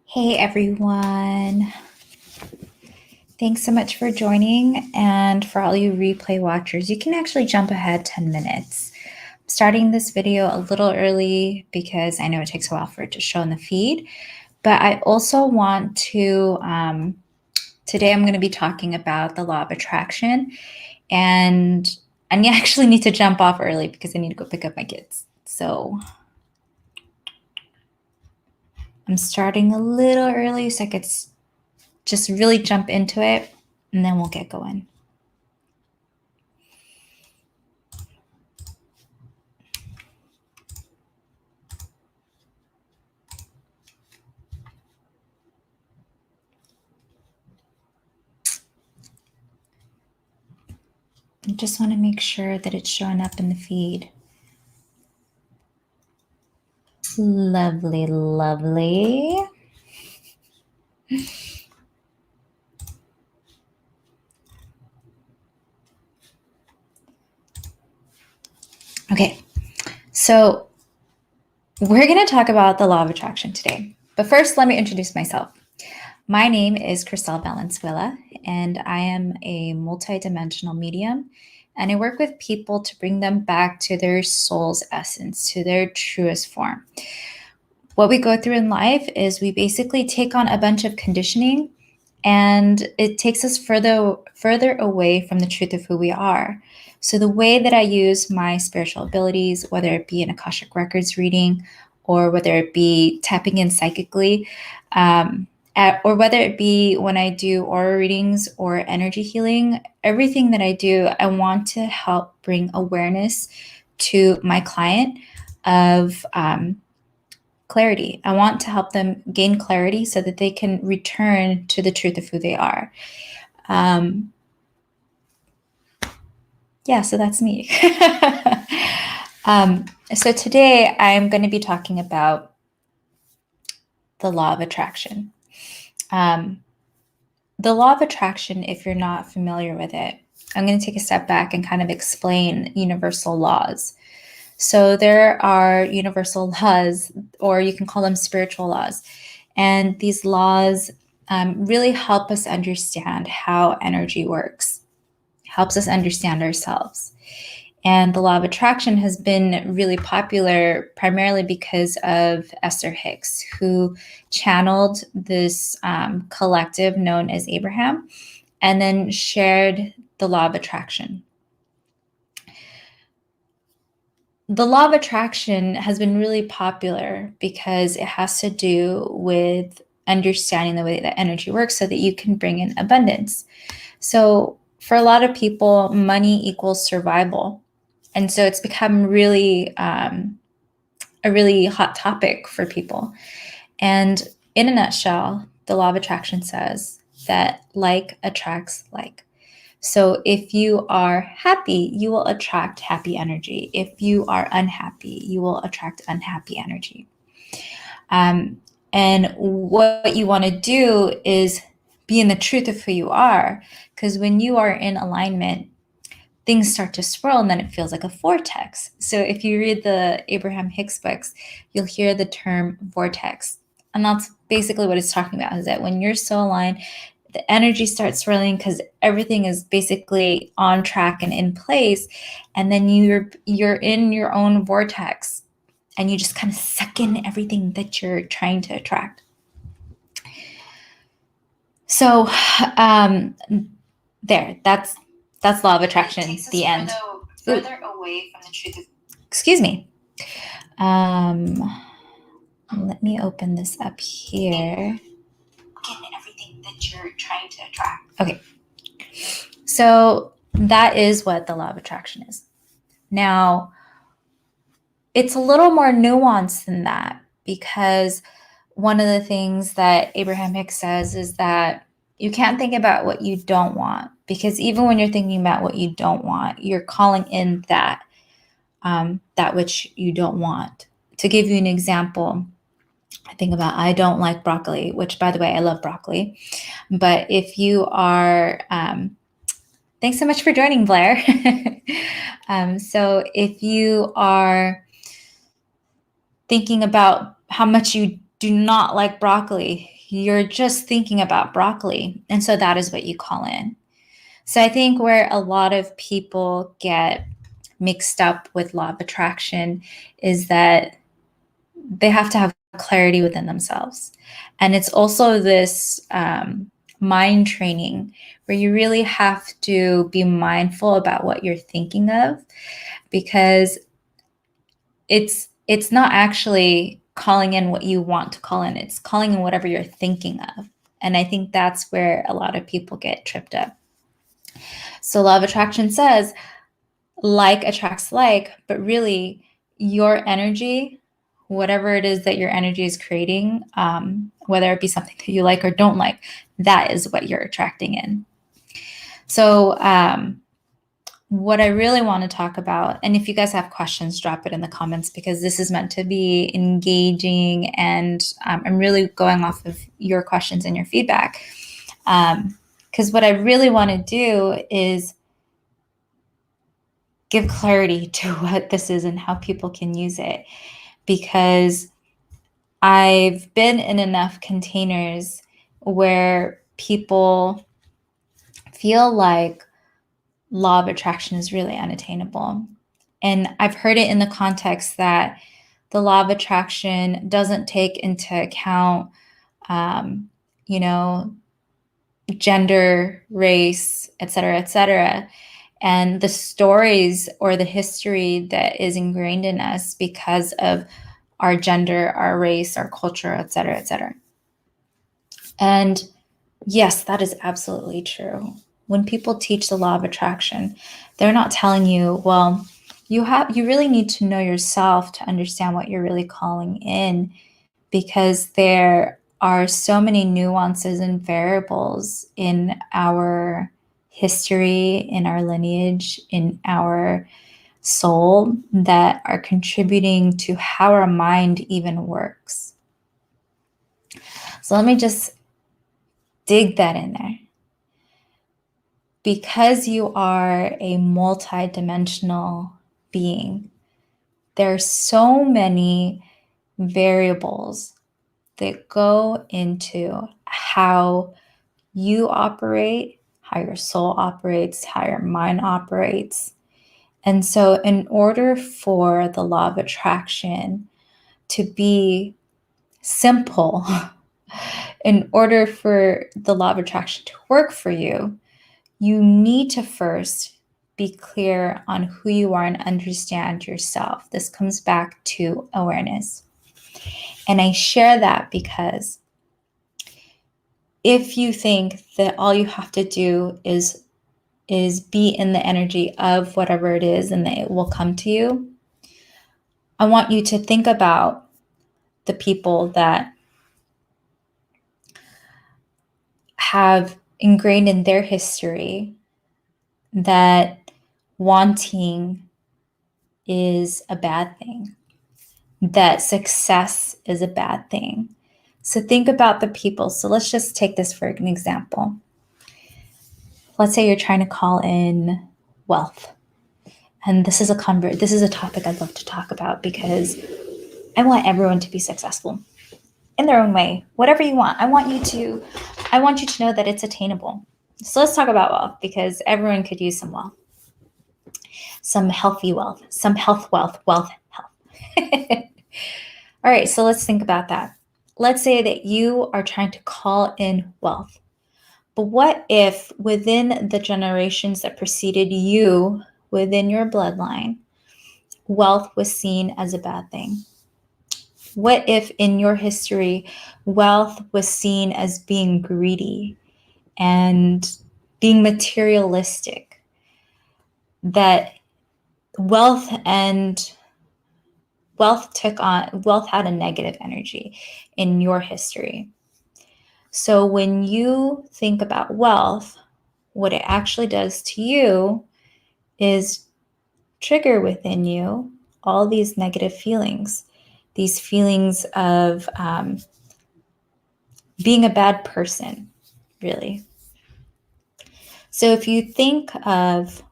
Hey everyone. Thanks so much for joining, and for all you replay watchers, you can actually jump ahead 10 minutes. I'm starting this video a little early because I know it takes a while for it to show in the feed, but I also want to, today I'm going to be talking about the law of attraction, and I actually need to jump off early because I need to go pick up my kids. So I'm starting a little early so I could just really jump into it, and then we'll get going. I just want to make sure that it's showing up in the feed. Lovely, lovely. Okay, so we're going to talk about the law of attraction today. But first, let me introduce myself. My name is Krisell Valenzuela, and I am a multidimensional medium, and I work with people to bring them back to their soul's essence, to their truest form. What we go through in life is we basically take on a bunch of conditioning, and it takes us further away from the truth of who we are. So the way that I use my spiritual abilities, whether it be an Akashic Records reading, or whether it be tapping in psychically, or whether it be when I do aura readings or energy healing, everything that I do, I want to help bring awareness to my client of clarity. I want to help them gain clarity so that they can return to the truth of who they are. Yeah, so that's me. So today I'm going to be talking about the law of attraction. The law of attraction, if you're not familiar with it, I'm going to take a step back and kind of explain universal laws. So there are universal laws, or you can call them spiritual laws. And these laws really help us understand how energy works, helps us understand ourselves. And the law of attraction has been really popular primarily because of Esther Hicks, who channeled this collective known as Abraham, and then shared the law of attraction. The law of attraction has been really popular because it has to do with understanding the way that energy works so that you can bring in abundance. So for a lot of people, money equals survival. And so it's become really a really hot topic for people. And in a nutshell, the law of attraction says that like attracts like. So if you are happy, you will attract happy energy. If you are unhappy, you will attract unhappy energy. And what you want to do is be in the truth of who you are, because when you are in alignment, things start to swirl and then it feels like a vortex. So if you read the Abraham Hicks books, you'll hear the term vortex. And that's basically what it's talking about, is that when you're so aligned, the energy starts swirling because everything is basically on track and in place. And then you're in your own vortex and you just kind of suck in everything that you're trying to attract. So that's law of attraction, the end. Further away from the truth of, excuse me. Let me open this up here. Everything that you're trying to attract. Okay. So that is what the law of attraction is. Now, it's a little more nuanced than that, because one of the things that Abraham Hicks says is that you can't think about what you don't want, because even when you're thinking about what you don't want, you're calling in that which you don't want. To give you an example, think about, I don't like broccoli, which, by the way, I love broccoli. But if you are, thanks so much for joining, Blair. So if you are thinking about how much you do not like broccoli, you're just thinking about broccoli. And so that is what you call in. So I think where a lot of people get mixed up with law of attraction is that they have to have clarity within themselves. And it's also this mind training where you really have to be mindful about what you're thinking of, because it's not actually calling in what you want to call in. It's calling in whatever you're thinking of. And I think that's where a lot of people get tripped up. So law of attraction says like attracts like, but really your energy, whatever it is that your energy is creating, whether it be something that you like or don't like, that is what you're attracting in. So what I really want to talk about, and if you guys have questions, drop it in the comments, because this is meant to be engaging, and I'm really going off of your questions and your feedback. Because what I really want to do is give clarity to what this is and how people can use it, because I've been in enough containers where people feel like law of attraction is really unattainable. And I've heard it in the context that the law of attraction doesn't take into account, you know, gender, race, et cetera, and the stories or the history that is ingrained in us because of our gender, our race, our culture, et cetera, et cetera. And yes, that is absolutely true. When people teach the law of attraction, they're not telling you, well, you really need to know yourself to understand what you're really calling in, because there are so many nuances and variables in our history, in our lineage, in our soul that are contributing to how our mind even works. So let me just dig that in there. Because you are a multidimensional being, there are so many variables that go into how you operate, how your soul operates, how your mind operates. And so in order for the law of attraction to be simple, in order for the law of attraction to work for you, you need to first be clear on who you are and understand yourself. This comes back to awareness. And I share that because if you think that all you have to do is be in the energy of whatever it is and that it will come to you, I want you to think about the people that have ingrained in their history that wanting is a bad thing, that success is a bad thing. So think about the people. So let's just take this for an example. Let's say you're trying to call in wealth. And this is a topic I'd love to talk about, because I want everyone to be successful in their own way, whatever you want. I want you to know that it's attainable. So let's talk about wealth, because everyone could use some wealth, some healthy wealth, some health. All right, so let's think about that. Let's say that you are trying to call in wealth. But what if within the generations that preceded you, within your bloodline, wealth was seen as a bad thing? What if in your history, wealth was seen as being greedy and being materialistic? That wealth had a negative energy in your history. So when you think about wealth, what it actually does to you is trigger within you all these negative feelings, these feelings of being a bad person, really. So if you think of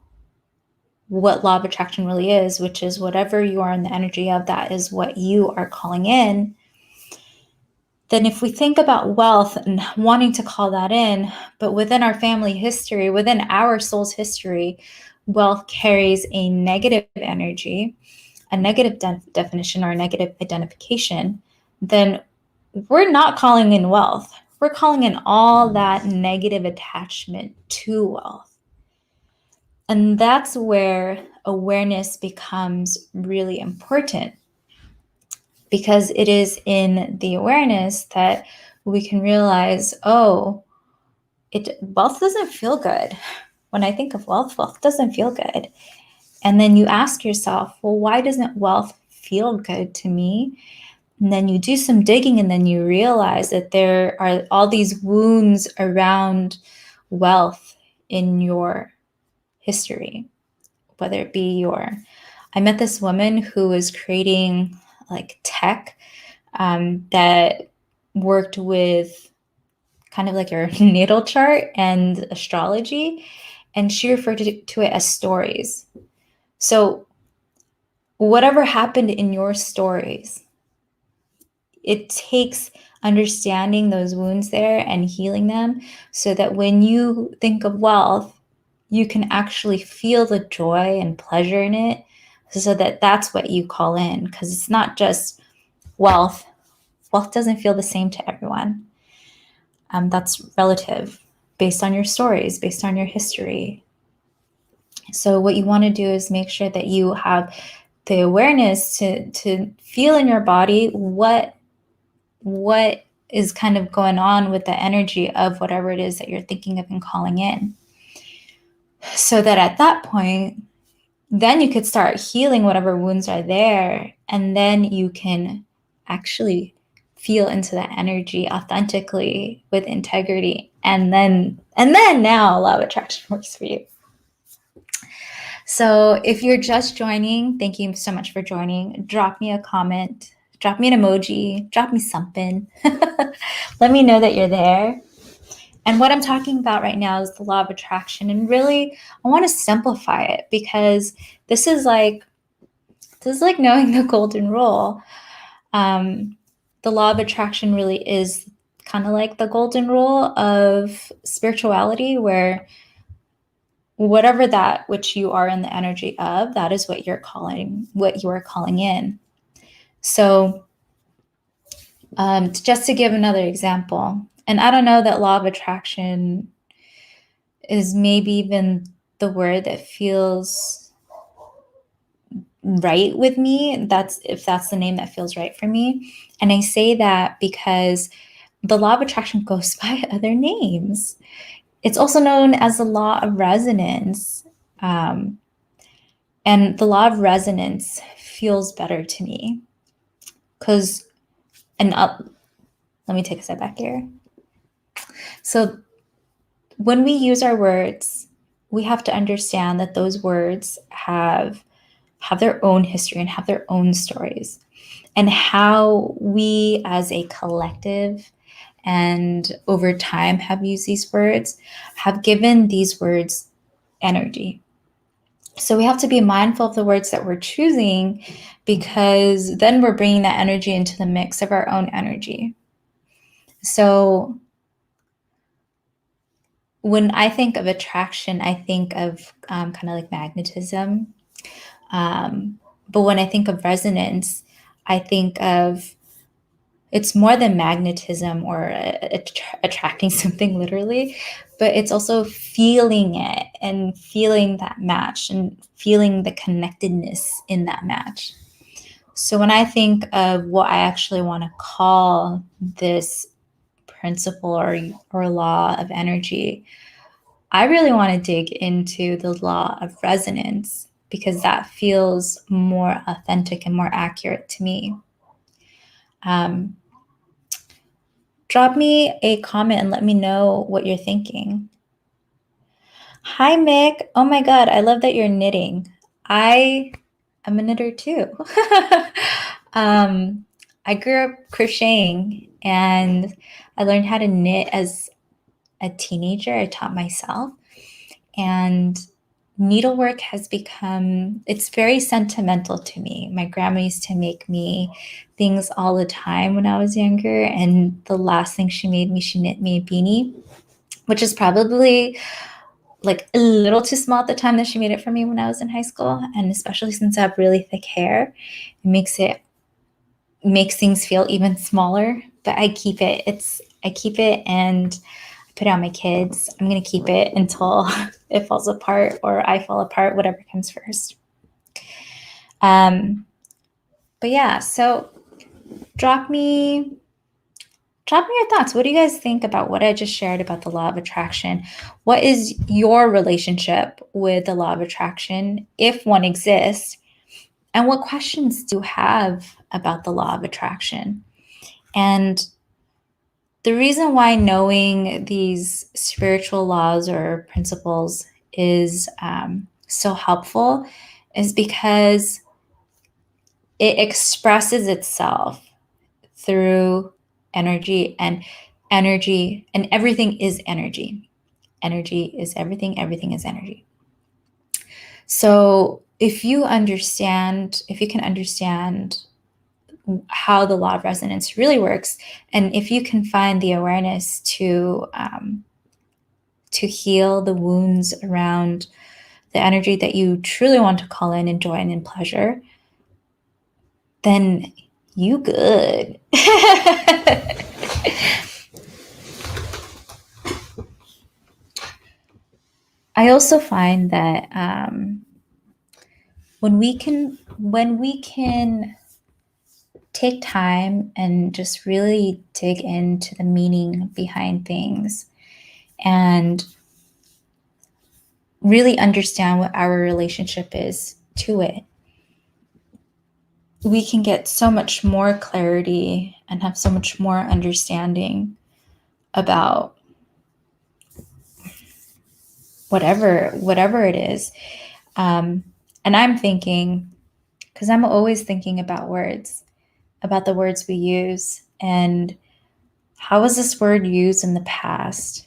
what law of attraction really is, which is whatever you are in the energy of, that is what you are calling in. Then if we think about wealth and wanting to call that in, but within our family history, within our soul's history, wealth carries a negative energy, a negative definition or a negative identification, then we're not calling in wealth. We're calling in all that negative attachment to wealth. And that's where awareness becomes really important, because it is in the awareness that we can realize, oh, wealth doesn't feel good. When I think of wealth, wealth doesn't feel good. And then you ask yourself, well, why doesn't wealth feel good to me? And then you do some digging, and then you realize that there are all these wounds around wealth in your history, whether it be I met this woman who was creating like tech that worked with kind of like your natal chart and astrology, and she referred to it as stories. So whatever happened in your stories, it takes understanding those wounds there and healing them, so that when you think of wealth, you can actually feel the joy and pleasure in it, so that that's what you call in. Because it's not just wealth. Wealth doesn't feel the same to everyone. That's relative, based on your stories, based on your history. So what you want to do is make sure that you have the awareness to feel in your body what is kind of going on with the energy of whatever it is that you're thinking of and calling in. So that at that point, then you could start healing whatever wounds are there, and then you can actually feel into that energy authentically with integrity, and then now law of attraction works for you. So if you're just joining, thank you so much for joining. Drop me a comment, drop me an emoji, drop me something. Let me know that you're there. And what I'm talking about right now is the law of attraction. And really, I want to simplify it, because this is like knowing the golden rule. The law of attraction really is kind of like the golden rule of spirituality, where whatever that which you are in the energy of, that is what you are calling in. So just to give another example, and I don't know that law of attraction is maybe even the word that feels right with me. If that's the name that feels right for me. And I say that because the law of attraction goes by other names. It's also known as the law of resonance. And the law of resonance feels better to me because, let me take a step back here. So when we use our words, we have to understand that those words have their own history and have their own stories, and how we as a collective and over time have used these words, have given these words energy. So we have to be mindful of the words that we're choosing, because then we're bringing that energy into the mix of our own energy. So when I think of attraction, I think of kind of like magnetism. But when I think of resonance, I think of, it's more than magnetism or attracting something literally, but it's also feeling it and feeling that match and feeling the connectedness in that match. So when I think of what I actually want to call this principle or law of energy, I really want to dig into the law of resonance, because that feels more authentic and more accurate to me. Drop me a comment and let me know what you're thinking. Hi, Mick. Oh my God, I love that you're knitting. I am a knitter too. I grew up crocheting, and I learned how to knit as a teenager. I taught myself, and needlework has become, it's very sentimental to me. My grandma used to make me things all the time when I was younger, and the last thing she made me, she knit me a beanie, which is probably like a little too small at the time that she made it for me when I was in high school. And especially since I have really thick hair, it makes things feel even smaller. But I keep it. I keep it and I put it on my kids. I'm gonna keep it until it falls apart or I fall apart, whatever comes first. But yeah, so drop me your thoughts. What do you guys think about what I just shared about the law of attraction? What is your relationship with the law of attraction, if one exists? And what questions do you have about the law of attraction? And the reason why knowing these spiritual laws or principles is so helpful is because it expresses itself through energy, and everything is energy. Energy is everything, everything is energy. So if you can understand how the law of resonance really works, and if you can find the awareness to heal the wounds around the energy that you truly want to call in joy and in pleasure, then you good. I also find that when we can take time and just really dig into the meaning behind things and really understand what our relationship is to it, we can get so much more clarity and have so much more understanding about whatever it is. And I'm thinking, because I'm always thinking about the words we use, and how was this word used in the past?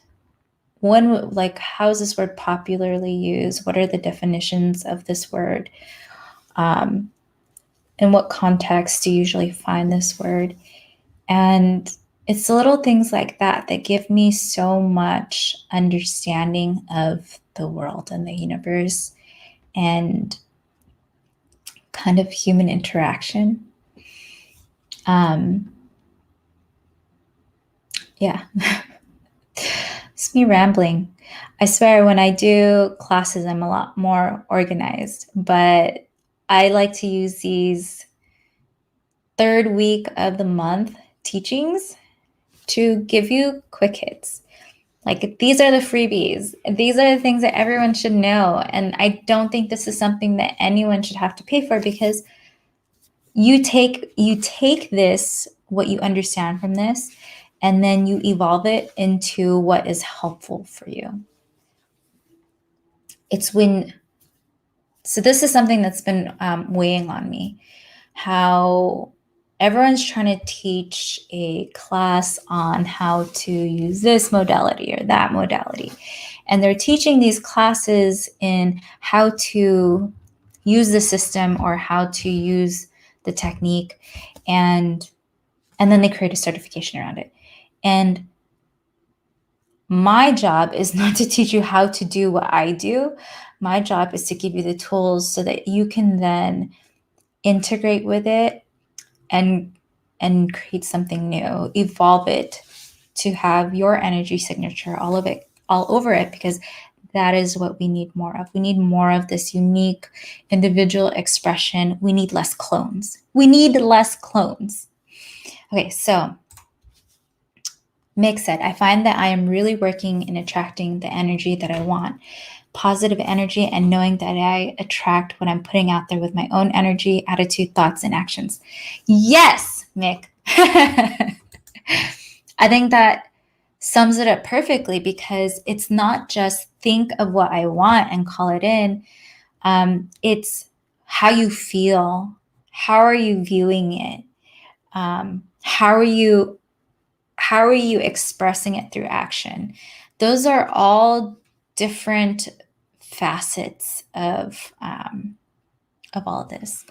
How is this word popularly used? What are the definitions of this word? In what context do you usually find this word? And it's the little things like that that give me so much understanding of the world and the universe and kind of human interaction. Yeah. It's me rambling. I swear when I do classes, I'm a lot more organized, but I like to use these third week of the month teachings to give you quick hits. Like, these are the freebies. These are the things that everyone should know. And I don't think this is something that anyone should have to pay for, because you take this, what you understand from this, and then you evolve it into what is helpful for you. So this is something that's been weighing on me, how everyone's trying to teach a class on how to use this modality or that modality. And they're teaching these classes in how to use the system or how to use the technique. And then they create a certification around it. And my job is not to teach you how to do what I do. My job is to give you the tools so that you can then integrate with it and create something new, evolve it to have your energy signature all over it, because that is what we need more of. We need more of this unique individual expression. We need less clones. Okay, so Mick said, I find that I am really working in attracting the energy that I want. Positive energy, and knowing that I attract what I'm putting out there with my own energy, attitude, thoughts, and actions. Yes, Mick. I think that sums it up perfectly, because it's not just think of what I want and call it in. It's how you feel. How are you viewing it? How are you expressing it through action? Those are all different facets of all of this.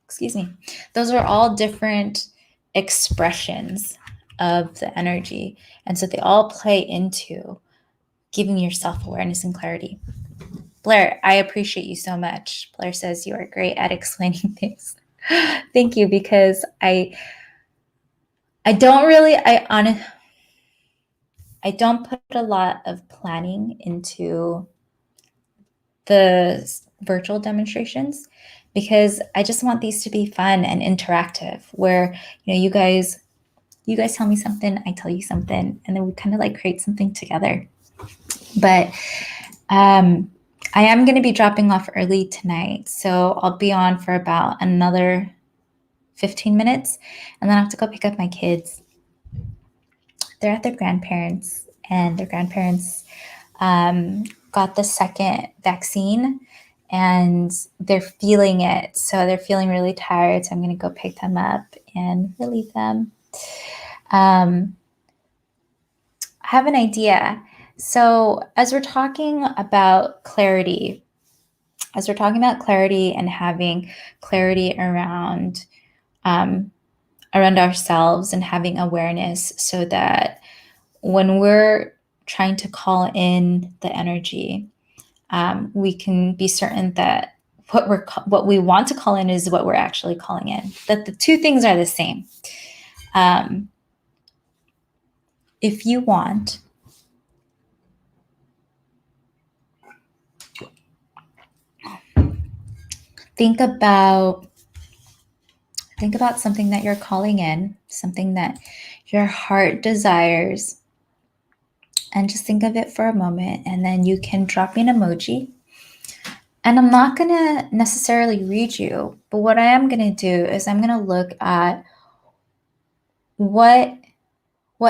Excuse me. Those are all different expressions of the energy. And so they all play into giving yourself awareness and clarity. Blair, I appreciate you so much. Blair says you are great at explaining things. Thank you, because I don't put a lot of planning into the virtual demonstrations, because I just want these to be fun and interactive, where you guys tell me something, I tell you something, and then we kind of like create something together. But I am going to be dropping off early tonight, so I'll be on for about another 15 minutes, and then I have to go pick up my kids. They're at their grandparents, and their grandparents got the second vaccine, and they're feeling it. So they're feeling really tired. So I'm going to go pick them up and relieve them. I have an idea. So as we're talking about clarity, and having clarity around ourselves and having awareness, so that when we're trying to call in the energy, we can be certain that what we want to call in is what we're actually calling in. That the two things are the same. If you want, think about something that you're calling in, something that your heart desires, and just think of it for a moment, and then you can drop me an emoji. And I'm not going to necessarily read you, but what I am going to do is I'm going to look at what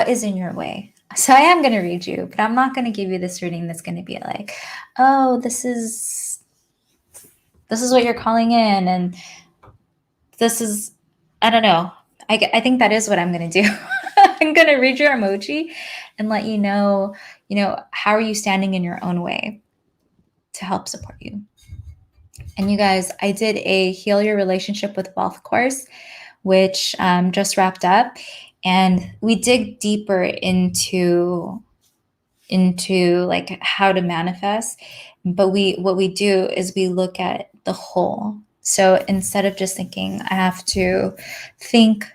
is in your way. So I am going to read you, but I'm not going to give you this reading that's going to be like, oh, this is what you're calling in, and this is, I don't know. I think that is what I'm going to do. I'm going to read your emoji and let you know, how are you standing in your own way to help support you. And you guys, I did a Heal Your Relationship with Wealth course, which just wrapped up. And we dig deeper into like how to manifest. But what we do is we look at the whole. So instead of just thinking, I have to think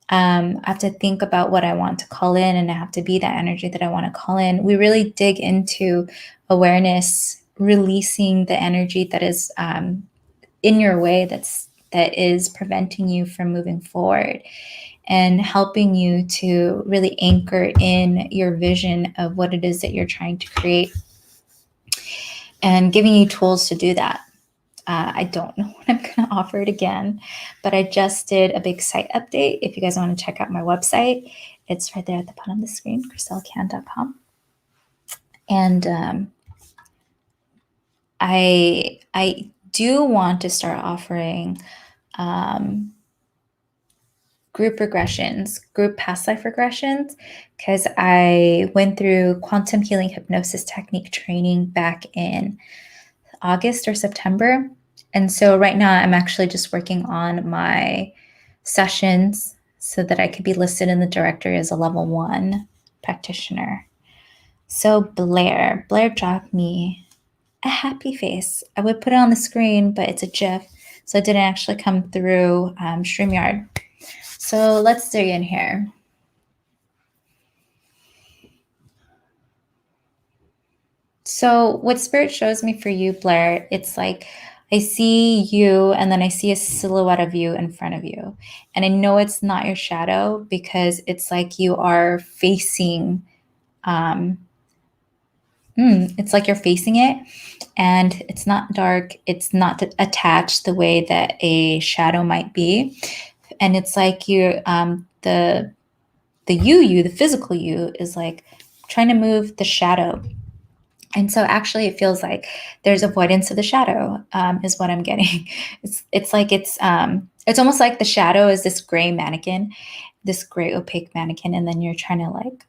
about what I want to call in, and I have to be that energy that I want to call in, we really dig into awareness, releasing the energy that is in your way, that is preventing you from moving forward, and helping you to really anchor in your vision of what it is that you're trying to create, and giving you tools to do that. I don't know when I'm going to offer it again, but I just did a big site update. If you guys want to check out my website, it's right there at the bottom of the screen, krisellcan.com. And I do want to start offering group past life regressions, because I went through quantum healing hypnosis technique training back in August or September. And so right now I'm actually just working on my sessions so that I could be listed in the directory as a level 1 practitioner. So Blair dropped me a happy face. I would put it on the screen, but it's a GIF, so it didn't actually come through StreamYard. So let's dig in here. So what Spirit shows me for you, Blair, it's like I see you, and then I see a silhouette of you in front of you. And I know it's not your shadow, because it's like you are facing, it's like you're facing it, and it's not dark. It's not attached the way that a shadow might be. And it's like you, the physical you is like trying to move the shadow. And so actually it feels like there's avoidance of the shadow, is what I'm getting. It's almost like the shadow is this gray mannequin, this gray opaque mannequin, and then you're trying to like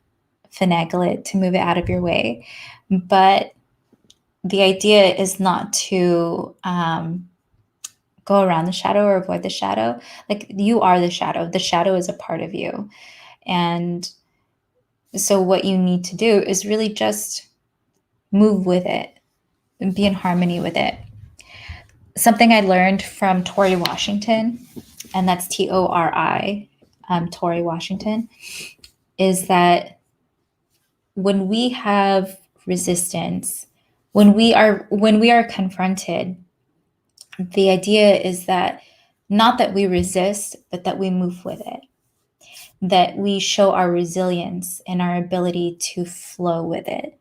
finagle it to move it out of your way. But the idea is not to go around the shadow or avoid the shadow. Like, you are the shadow. The shadow is a part of you. And so what you need to do is really just move with it and be in harmony with it. Something I learned from Tori Washington, and that's Tori, Tori Washington, is that when we have resistance, when we are confronted, the idea is that not that we resist, but that we move with it, that we show our resilience and our ability to flow with it.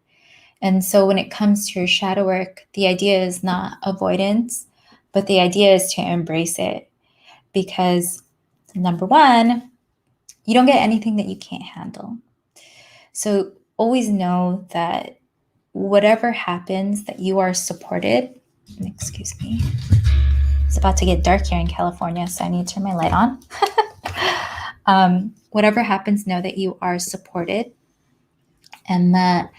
And so when it comes to your shadow work, the idea is not avoidance, but the idea is to embrace it. Because number one, you don't get anything that you can't handle. So always know that whatever happens, that you are supported. Excuse me. It's about to get dark here in California, so I need to turn my light on. Whatever happens, know that you are supported, and that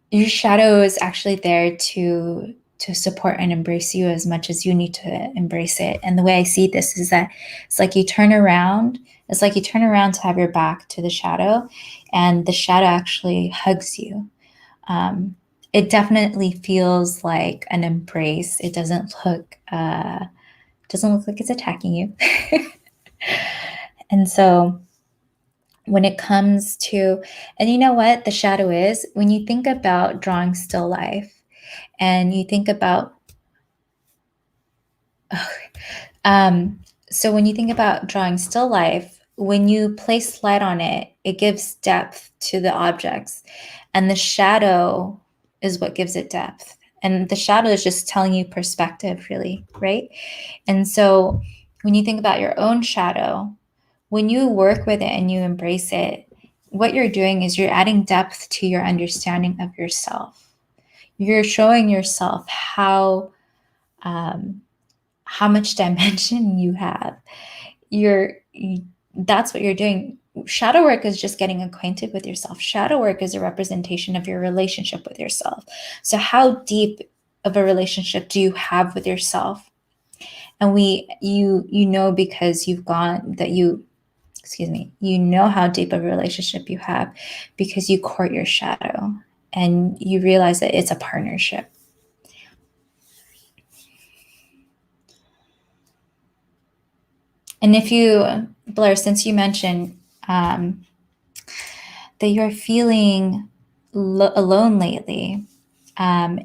your shadow is actually there to support and embrace you as much as you need to embrace it. And the way I see this is that it's like you turn around to have your back to the shadow, and the shadow actually hugs you. It definitely feels like an embrace. It doesn't look like it's attacking you. And so when it comes to, and you know what the shadow is, when you think about drawing still life, and you think about, so when you think about drawing still life, when you place light on it, it gives depth to the objects, and the shadow is what gives it depth. And the shadow is just telling you perspective, really, right? And so when you think about your own shadow, when you work with it and you embrace it, what you're doing is you're adding depth to your understanding of yourself. You're showing yourself how much dimension you have. That's what you're doing. Shadow work is just getting acquainted with yourself. Shadow work is a representation of your relationship with yourself. So how deep of a relationship do you have with yourself? And you know, because you know how deep of a relationship you have because you court your shadow and you realize that it's a partnership. And if you, Blair, since you mentioned that you're feeling alone lately, I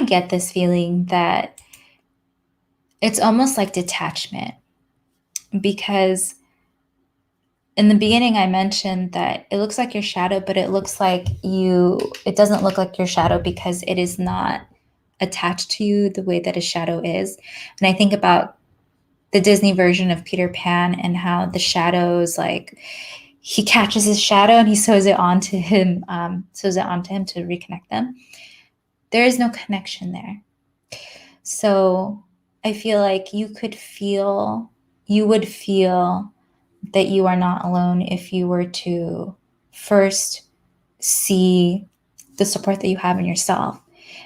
get this feeling that it's almost like detachment, because in the beginning I mentioned that it looks like your shadow, but it doesn't look like your shadow because it is not attached to you the way that a shadow is. And I think about the Disney version of Peter Pan and how the shadows, like, he catches his shadow and he sews it onto him to reconnect them. There is no connection there. So I feel like you would feel that you are not alone if you were to first see the support that you have in yourself.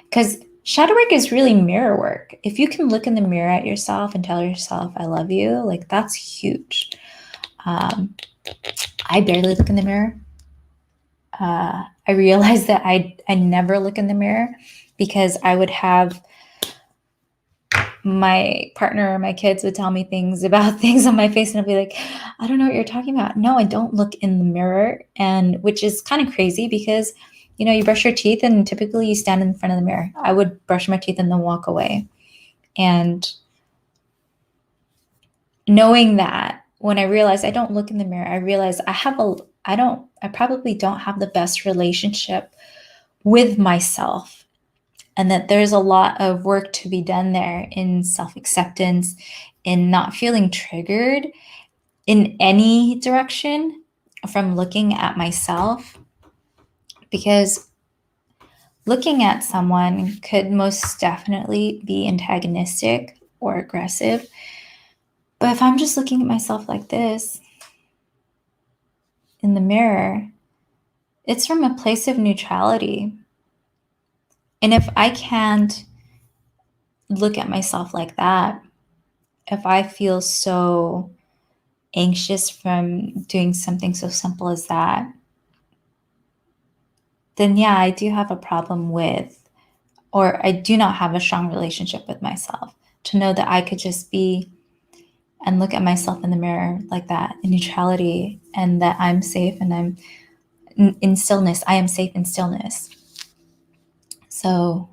Because shadow work is really mirror work. If you can look in the mirror at yourself and tell yourself, I love you, like, that's huge. I barely look in the mirror. I realized that I never look in the mirror because I would have my partner or my kids would tell me things about things on my face, and I'd be like, I don't know what you're talking about. No, I don't look in the mirror. And which is kind of crazy because, you brush your teeth and typically you stand in front of the mirror. I would brush my teeth and then walk away. And knowing that, when I realized I don't look in the mirror, I realized I probably don't have the best relationship with myself. And that there's a lot of work to be done there in self-acceptance, in not feeling triggered in any direction from looking at myself. because looking at someone could most definitely be antagonistic or aggressive. But if I'm just looking at myself like this in the mirror, it's from a place of neutrality. And if I can't look at myself like that, if I feel so anxious from doing something so simple as that, then yeah, I do have a problem with, or I do not have a strong relationship with myself to know that I could just be and look at myself in the mirror like that in neutrality, and that I'm safe and I'm in stillness. I am safe in stillness. So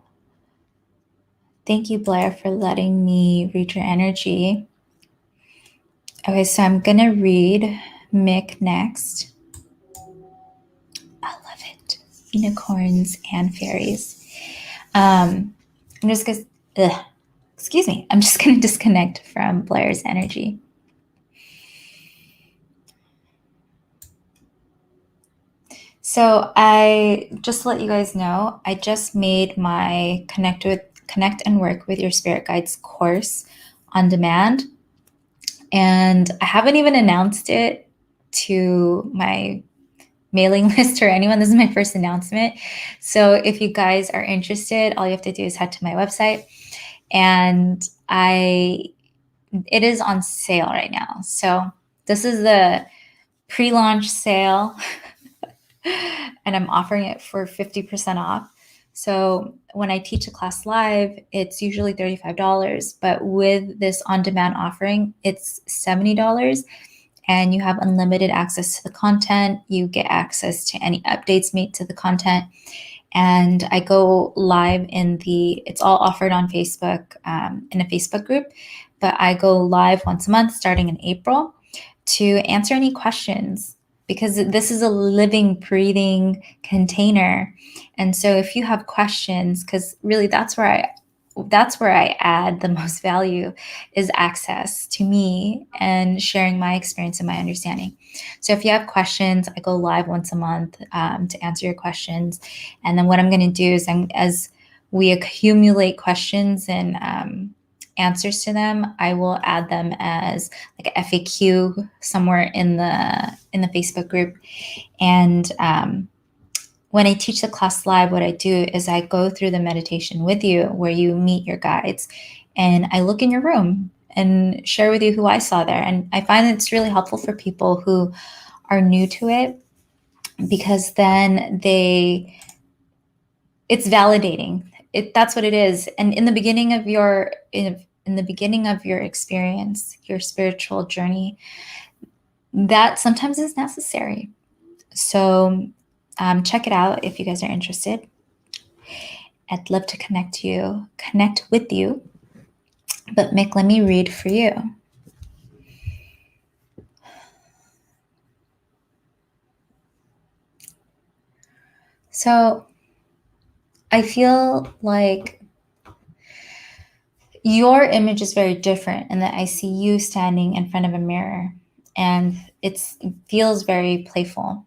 thank you, Blair, for letting me read your energy. Okay, so I'm going to read Mick next. I love it. Unicorns and fairies. I'm just going to, excuse me, I'm just going to disconnect from Blair's energy. So I just to let you guys know, I just made my Connect and Work with Your Spirit Guides course on demand. And I haven't even announced it to my mailing list or anyone. This is my first announcement. So if you guys are interested, all you have to do is head to my website. And it is on sale right now. So this is the pre-launch sale. And I'm offering it for 50% off. So when I teach a class live, it's usually $35, but with this on-demand offering, it's $70, and you have unlimited access to the content. You get access to any updates made to the content. And I go live it's all offered on Facebook, in a Facebook group, but I go live once a month starting in April to answer any questions, because this is a living, breathing container. And so if you have questions, because really that's where I add the most value, is access to me and sharing my experience and my understanding. So if you have questions, I go live once a month to answer your questions. And then what I'm going to do is, as we accumulate questions and answers to them, I will add them as like a FAQ somewhere in the Facebook group. And when I teach the class live, what I do is I go through the meditation with you where you meet your guides, and I look in your room and share with you who I saw there. And I find it's really helpful for people who are new to it, because then it's validating. That's what it is. And in the beginning of your experience, your spiritual journey, that sometimes is necessary. So check it out if you guys are interested. I'd love to connect with you. But Mick, let me read for you. So I feel like your image is very different, and that I see you standing in front of a mirror, and it feels very playful.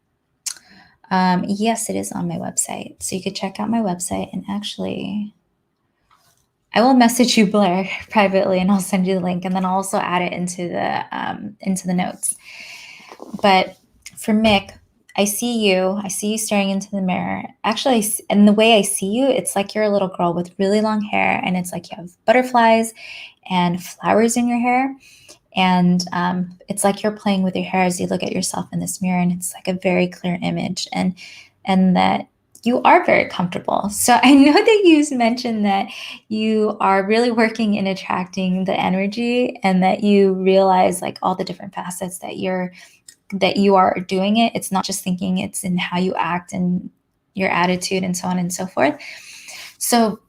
Yes, it is on my website. So you could check out my website, and actually I will message you, Blair, privately, and I'll send you the link, and then I'll also add it into the notes. But for Mick, I see you staring into the mirror. Actually, and the way I see you, it's like you're a little girl with really long hair, and it's like you have butterflies and flowers in your hair. And it's like you're playing with your hair as you look at yourself in this mirror, and it's like a very clear image, and that you are very comfortable. So I know that you mentioned that you are really working in attracting the energy, and that you realize like all the different facets that you are doing it. It's not just thinking, it's in how you act and your attitude and so on and so forth. So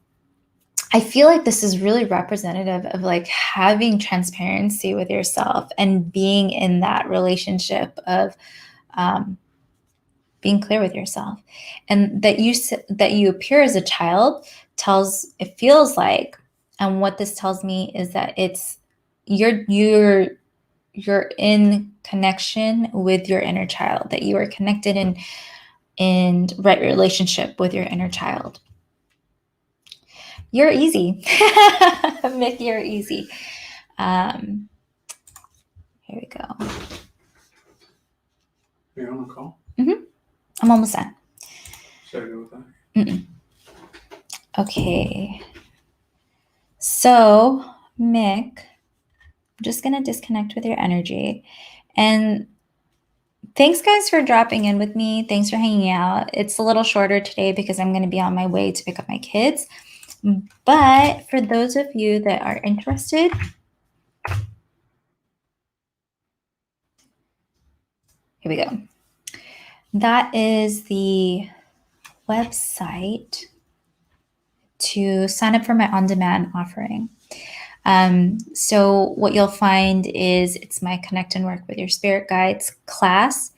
I feel like this is really representative of like having transparency with yourself and being in that relationship of being clear with yourself. And that you appear as a child it feels like, and what this tells me is that it's you're in connection with your inner child, that you are connected in right relationship with your inner child. You're easy. Mick, you're easy. Here we go. You're on a call? Mm-hmm. I'm almost done. Should I go with that? Mm-mm. Okay. So, Mick, I'm just going to disconnect with your energy. And thanks, guys, for dropping in with me. Thanks for hanging out. It's a little shorter today because I'm going to be on my way to pick up my kids. But for those of you that are interested, here we go. That is the website to sign up for my on-demand offering. So what you'll find is it's my Connect and Work with Your Spirit Guides class.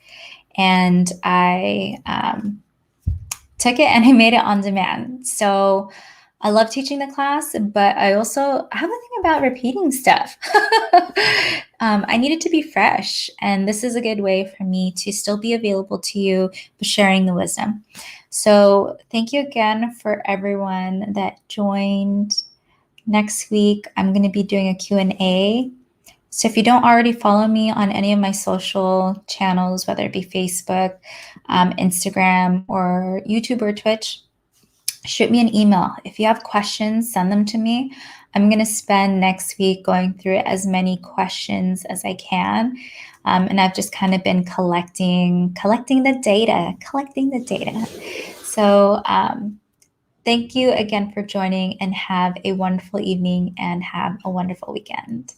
And I took it and I made it on demand. So I love teaching the class, but I also have a thing about repeating stuff. I need it to be fresh. And this is a good way for me to still be available to you, but sharing the wisdom. So thank you again for everyone that joined. Next week, I'm going to be doing a Q&A. So if you don't already follow me on any of my social channels, whether it be Facebook, Instagram, or YouTube or Twitch, shoot me an email. If you have questions, send them to me. I'm going to spend next week going through as many questions as I can. And I've just kind of been collecting the data. So thank you again for joining, and have a wonderful evening and have a wonderful weekend.